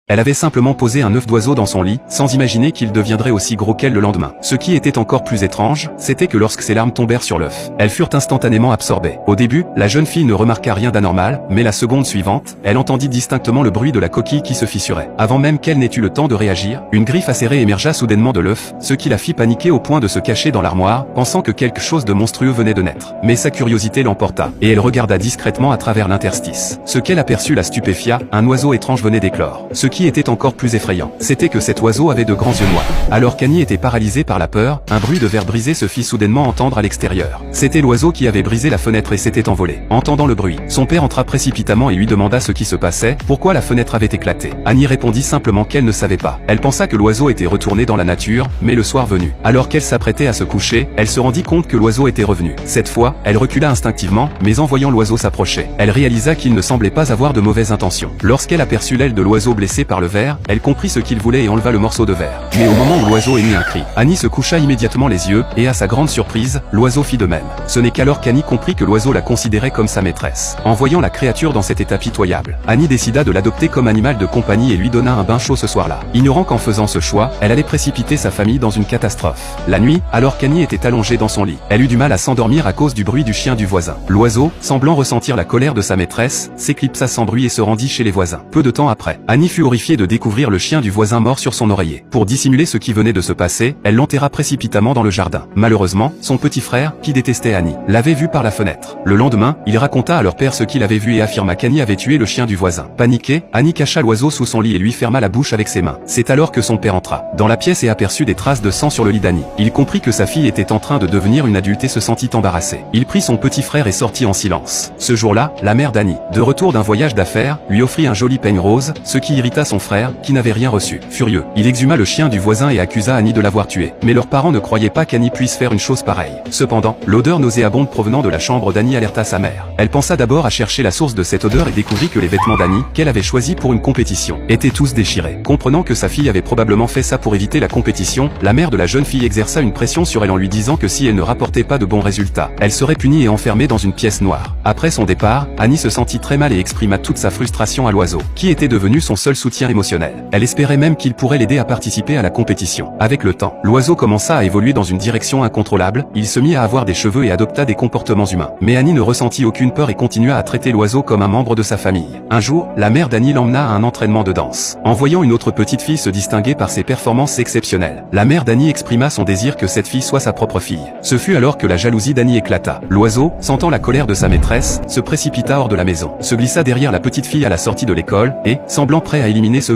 Elle avait simplement posé un œuf d'oiseau dans son lit, sans imaginer qu'il deviendrait aussi gros qu'elle le lendemain. Ce qui était encore plus étrange, c'était que lorsque ses larmes tombèrent sur l'œuf, elles furent instantanément absorbées. Au début, la jeune fille ne remarqua rien d'anormal, mais la seconde suivante, elle entendit distinctement le bruit de la coquille qui se fissurait. Avant même qu'elle n'ait eu le temps de réagir, une griffe acérée émergea soudainement de l'œuf, ce qui la fit paniquer au point de se cacher dans l'armoire, pensant que quelque chose de monstrueux venait de naître. Mais sa curiosité l'emporta, et elle regarda discrètement à travers l'interstice. Ce qu'elle aperçut la stupéfia, un oiseau étrange venait d'éclore. Ce qui était encore plus effrayant, c'était que cet oiseau avait de grands yeux noirs. Alors qu'Annie était paralysée par la peur, un bruit de verre brisé se fit soudainement entendre à l'extérieur. C'était l'oiseau qui avait brisé la fenêtre et s'était envolé. Entendant le bruit, son père entra précipitamment et lui demanda ce qui se passait, pourquoi la fenêtre avait éclaté. Annie répondit simplement qu'elle ne savait pas. Elle pensa que l'oiseau était retourné dans la nature, mais le soir venu, alors qu'elle s'apprêtait à se coucher, elle se rendit compte que l'oiseau était revenu. Cette fois, elle recula instinctivement, mais en voyant l'oiseau s'approcher, elle réalisa qu'il ne semblait pas avoir de mauvaises intentions. Lorsqu'elle aperçut l'aile de l'oiseau blessée par le verre, elle comprit ce qu'il voulait et enleva le morceau de verre. Mais au moment où l'oiseau émit un cri, Annie se coucha immédiatement les yeux, et à sa grande surprise, l'oiseau fit de même. Ce n'est qu'alors qu'Annie comprit que l'oiseau la considérait comme sa maîtresse. En voyant la créature dans cet état pitoyable, Annie décida de l'adopter comme animal de compagnie et lui donna un bain chaud ce soir-là. Ignorant qu'en faisant ce choix, elle allait précipiter sa famille dans une catastrophe. La nuit, alors qu'Annie était allongée dans son lit, elle eut du mal à s'endormir à cause du bruit du chien du voisin. L'oiseau, semblant ressentir la colère de sa maîtresse, s'éclipsa sans bruit et se rendit chez les voisins. Peu de temps après, Annie fut horrifiée de découvrir le chien du voisin mort sur son oreiller. Pour dissimuler ce qui venait de se passer, elle l'enterra précipitamment dans le jardin. Malheureusement, son petit frère, qui détestait Annie, l'avait vue par la fenêtre. Le lendemain, il raconta à leur père ce qu'il avait vu et affirma qu'Annie avait tué le chien du voisin. Paniquée, Annie cacha l'oiseau sous son lit et lui ferma la bouche avec ses mains. C'est alors que son père entra dans la pièce et aperçut des traces de sang sur le lit d'Annie. Il comprit que sa fille était en train de devenir une adulte et se sentit embarrassé. Il prit son petit frère et sortit en silence. Ce jour-là, la mère d'Annie, de retour d'un voyage d'affaires, lui offrit un joli peigne rose, ce qui irrita son frère, qui n'avait rien reçu. Furieux, il exhuma le chien du voisin et accusa Annie de l'avoir tué. Mais leurs parents ne croyaient pas qu'Annie puisse faire une chose pareille. Cependant, l'odeur nauséabonde provenant de la chambre d'Annie alerta sa mère. Elle pensa d'abord à chercher la source de cette odeur et découvrit que les vêtements d'Annie, qu'elle avait choisis pour une compétition, étaient tous déchirés. Comprenant que sa fille avait probablement fait ça pour éviter la compétition, la mère de la jeune fille exerça une pression sur elle en lui disant que si elle ne rapportait pas de bons résultats, elle serait punie et enfermée dans une pièce noire. Après son départ, Annie se sentit très mal et exprima toute sa frustration à l'oiseau, qui était devenu son seul soutien émotionnel. Elle espérait même qu'il pourrait l'aider à participer à la compétition. Avec le temps, l'oiseau commença à évoluer dans une direction incontrôlable, il se mit à avoir des cheveux et adopta des comportements humains. Mais Annie ne ressentit aucune peur et continua à traiter l'oiseau comme un membre de sa famille. Un jour, la mère d'Annie l'emmena à un entraînement de danse. En voyant une autre petite fille se distinguer par ses performances exceptionnelles, la mère d'Annie exprima son désir que cette fille soit sa propre fille. Ce fut alors que la jalousie d'Annie éclata. L'oiseau, sentant la colère de sa maîtresse, se précipita hors de la maison, se glissa derrière la petite fille à la sortie de l'école, et, semblant prêt à éliminer ce